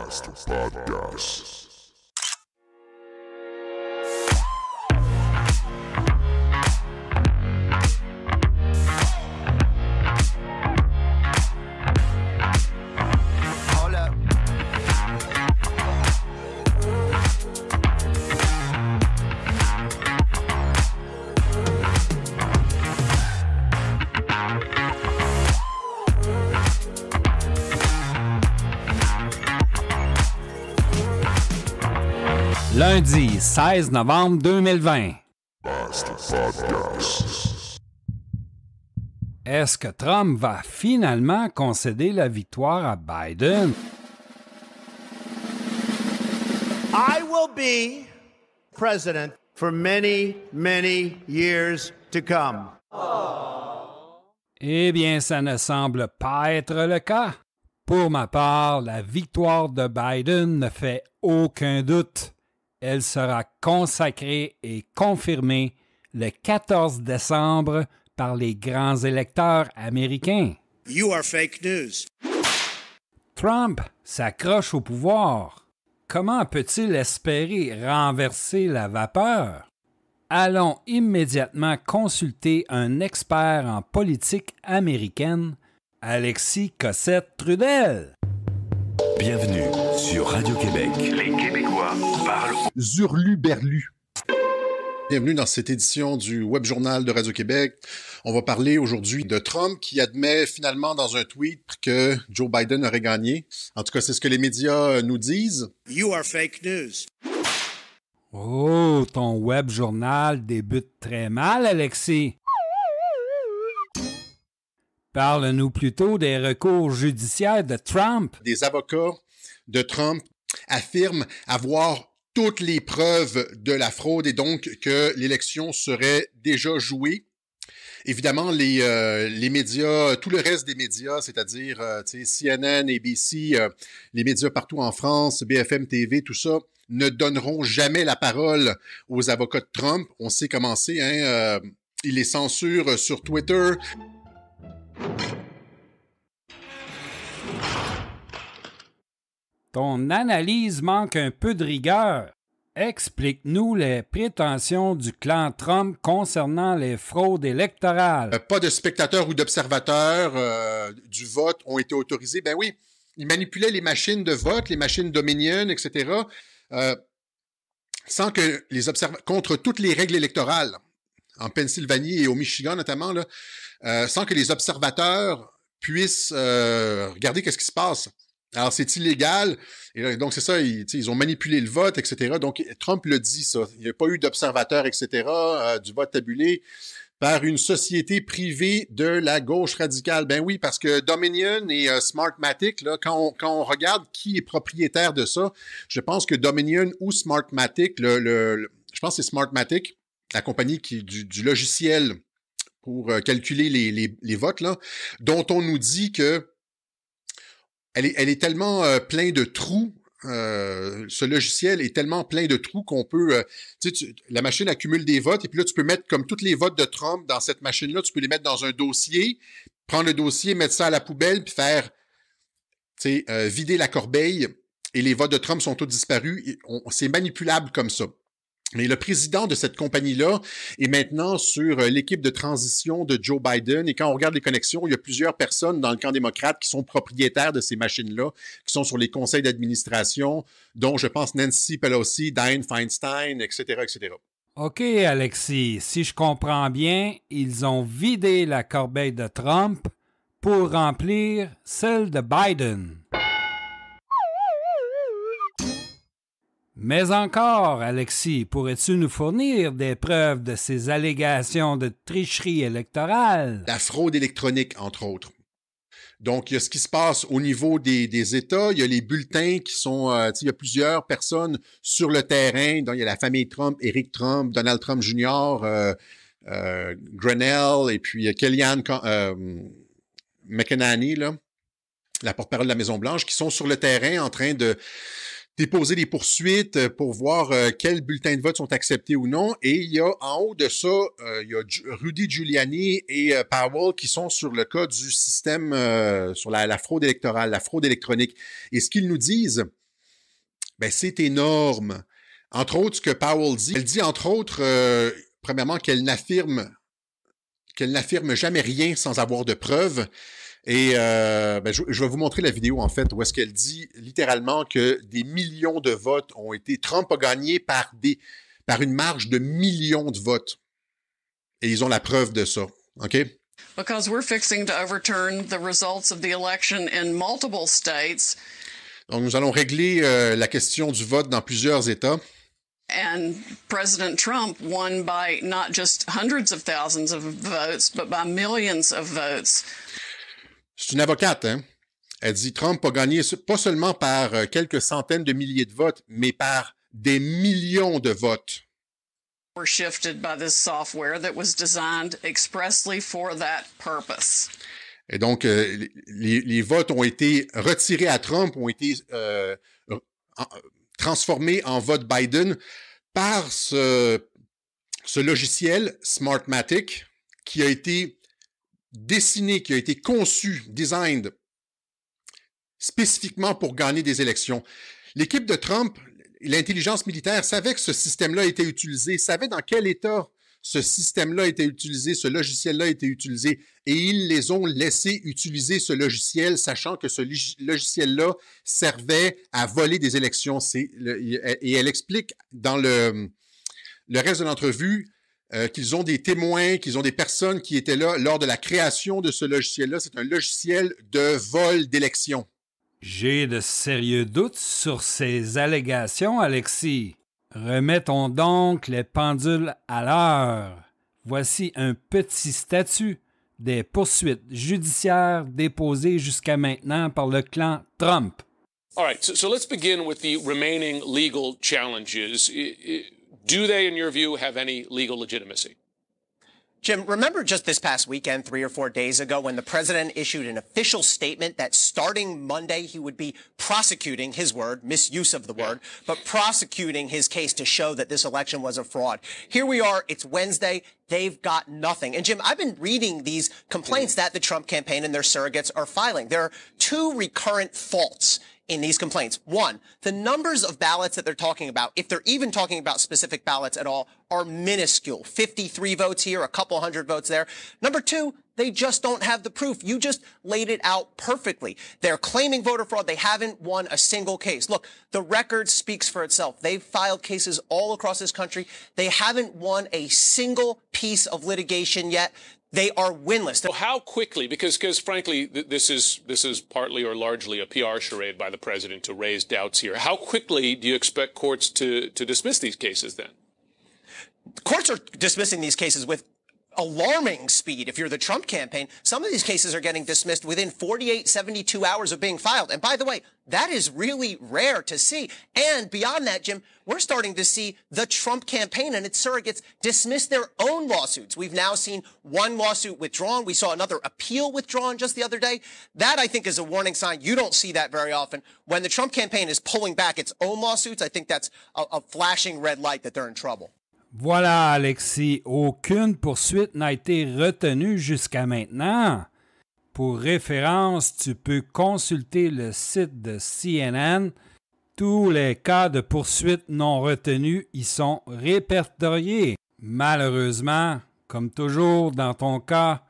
Basta Podcast. Lundi 16 novembre 2020. Basta Podcast. Est-ce que Trump va finalement concéder la victoire à Biden? I will be president for many, many years to come. Eh bien, ça ne semble pas être le cas. Pour ma part, la victoire de Biden ne fait aucun doute. Elle sera consacrée et confirmée le 14 décembre par les grands électeurs américains. You are fake news. Trump s'accroche au pouvoir. Comment peut-il espérer renverser la vapeur? Allons immédiatement consulter un expert en politique américaine, Alexis Cossette-Trudel. Bienvenue sur Radio-Québec. Les Québécois parlent. Zurlu-berlu. Bienvenue dans cette édition du Web Journal de Radio-Québec. On va parler aujourd'hui de Trump qui admet finalement dans un tweet que Joe Biden aurait gagné. En tout cas, c'est ce que les médias nous disent. You are fake news. Oh, ton Web Journal débute très mal, Alexis. Parle-nous plutôt des recours judiciaires de Trump. Des avocats de Trump affirment avoir toutes les preuves de la fraude et donc que l'élection serait déjà jouée. Évidemment, les médias, tout le reste des médias, c'est-à-dire CNN, ABC, les médias partout en France, BFM TV, tout ça, ne donneront jamais la parole aux avocats de Trump. On sait comment c'est, hein? Ils les censurent sur Twitter. Ton analyse manque un peu de rigueur. Explique-nous les prétentions du clan Trump concernant les fraudes électorales. Pas de spectateurs ou d'observateurs du vote ont été autorisés. Ben oui, ils manipulaient les machines de vote, les machines Dominion, etc., sans que les contre toutes les règles électorales, en Pennsylvanie et au Michigan notamment, là, sans que les observateurs puissent regarder qu'est-ce qui se passe. Alors, c'est illégal. Et donc, c'est ça, ils ont manipulé le vote, etc. Donc, Trump le dit, ça. Il n'y a pas eu d'observateurs, etc., du vote tabulé par une société privée de la gauche radicale. Ben oui, parce que Dominion et Smartmatic, là, quand on regarde qui est propriétaire de ça, je pense que Dominion ou Smartmatic, je pense que c'est Smartmatic, la compagnie du logiciel pour calculer les votes, là, dont on nous dit que elle est tellement plein de trous, ce logiciel est tellement plein de trous qu'on peut... la machine accumule des votes et puis là, tu peux mettre comme tous les votes de Trump dans cette machine-là, tu peux les mettre dans un dossier, prendre le dossier, mettre ça à la poubelle puis faire vider la corbeille et les votes de Trump sont tous disparus. C'est manipulable comme ça. Mais le président de cette compagnie-là est maintenant sur l'équipe de transition de Joe Biden. Et quand on regarde les connexions, il y a plusieurs personnes dans le camp démocrate qui sont propriétaires de ces machines-là, qui sont sur les conseils d'administration, dont je pense Nancy Pelosi, Dianne Feinstein, etc., etc. OK, Alexis, si je comprends bien, ils ont vidé la corbeille de Trump pour remplir celle de Biden. Mais encore, Alexis, pourrais-tu nous fournir des preuves de ces allégations de tricherie électorale? La fraude électronique, entre autres. Donc, il y a ce qui se passe au niveau des États. Il y a les bulletins qui sont... il y a plusieurs personnes sur le terrain. Donc, il y a la famille Trump, Eric Trump, Donald Trump Jr., Grenell et puis Kellyanne McEnany, là, la porte-parole de la Maison-Blanche, qui sont sur le terrain en train de déposer des poursuites pour voir quels bulletins de vote sont acceptés ou non. Et il y a en haut de ça, il y a Rudy Giuliani et Powell qui sont sur le cas du système, sur la fraude électorale, la fraude électronique. Et ce qu'ils nous disent, Ben, c'est énorme. Entre autres, ce que Powell dit, elle dit entre autres, premièrement, qu'elle n'affirme jamais rien sans avoir de preuves. Et je vais vous montrer la vidéo, en fait, où est-ce qu'elle dit littéralement que des millions de votes ont été... Trump a gagné par une marge de millions de votes. Et ils ont la preuve de ça. OK? Because we're fixing to overturn the results of the election in multiple states. Donc, nous allons régler la question du vote dans plusieurs États. And President Trump won by not just hundreds of thousands of votes, but by millions of votes. C'est une avocate, hein? Elle dit Trump a gagné pas seulement par quelques centaines de milliers de votes, mais par des millions de votes. Were shifted by this software that was designed expressly for that purpose. Et donc, les votes ont été retirés à Trump, ont été transformés en vote Biden par ce logiciel Smartmatic qui a été dessiné, qui a été conçu, designed spécifiquement pour gagner des élections. L'équipe de Trump, l'intelligence militaire savait que ce système-là était utilisé, savait dans quel état ce système-là était utilisé, ce logiciel-là était utilisé, et ils les ont laissés utiliser ce logiciel, sachant que ce logiciel-là servait à voler des élections. Et elle explique dans le reste de l'entrevue qu'ils ont des témoins, qu'ils ont des personnes qui étaient là lors de la création de ce logiciel-là. C'est un logiciel de vol d'élections. J'ai de sérieux doutes sur ces allégations, Alexis. Remettons donc les pendules à l'heure. Voici un petit statut des poursuites judiciaires déposées jusqu'à maintenant par le clan Trump. All right, so let's begin with the remaining legal challenges. Do they, in your view, have any legal legitimacy? Jim, remember just this past weekend, 3 or 4 days ago, when the president issued an official statement that starting Monday he would be prosecuting, his word, misuse of the word, but prosecuting his case to show that this election was a fraud. Here we are, it's Wednesday, they've got nothing. And Jim, I've been reading these complaints that the Trump campaign and their surrogates are filing. There are 2 recurrent faults in these complaints. 1, the numbers of ballots that they're talking about, if they're even talking about specific ballots at all, are minuscule. 53 votes here, a couple hundred votes there. Number 2, they just don't have the proof. You just laid it out perfectly. They're claiming voter fraud. They haven't won a single case. Look, the record speaks for itself. They've filed cases all across this country. They haven't won a single piece of litigation yet. They are winless. So how quickly, because frankly, this is partly or largely a PR charade by the president to raise doubts here. How quickly do you expect courts to dismiss these cases then? Courts are dismissing these cases with alarming speed. If you're the Trump campaign, some of these cases are getting dismissed within 48, 72 hours of being filed. And by the way, that is really rare to see. And beyond that, Jim, we're starting to see the Trump campaign and its surrogates dismiss their own lawsuits. We've now seen one lawsuit withdrawn. We saw another appeal withdrawn just the other day. That, I think, is a warning sign. You don't see that very often. When the Trump campaign is pulling back its own lawsuits, I think that's a flashing red light that they're in trouble. Voilà, Alexis, aucune poursuite n'a été retenue jusqu'à maintenant. Pour référence, tu peux consulter le site de CNN. Tous les cas de poursuite non retenus y sont répertoriés. Malheureusement, comme toujours dans ton cas,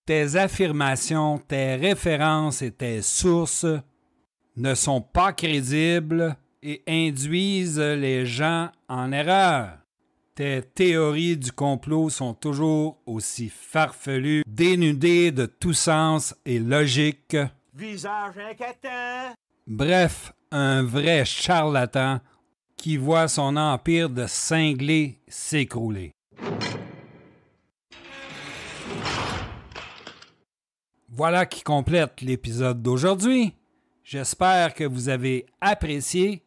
tes affirmations, tes références et tes sources ne sont pas crédibles et induisent les gens en erreur. Tes théories du complot sont toujours aussi farfelues, dénudées de tout sens et logique. Visage inquiétant. Bref, un vrai charlatan qui voit son empire de cinglés s'écrouler. Voilà qui complète l'épisode d'aujourd'hui. J'espère que vous avez apprécié.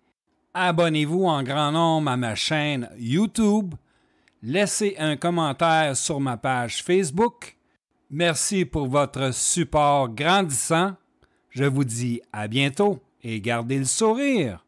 Abonnez-vous en grand nombre à ma chaîne YouTube. Laissez un commentaire sur ma page Facebook. Merci pour votre support grandissant. Je vous dis à bientôt et gardez le sourire.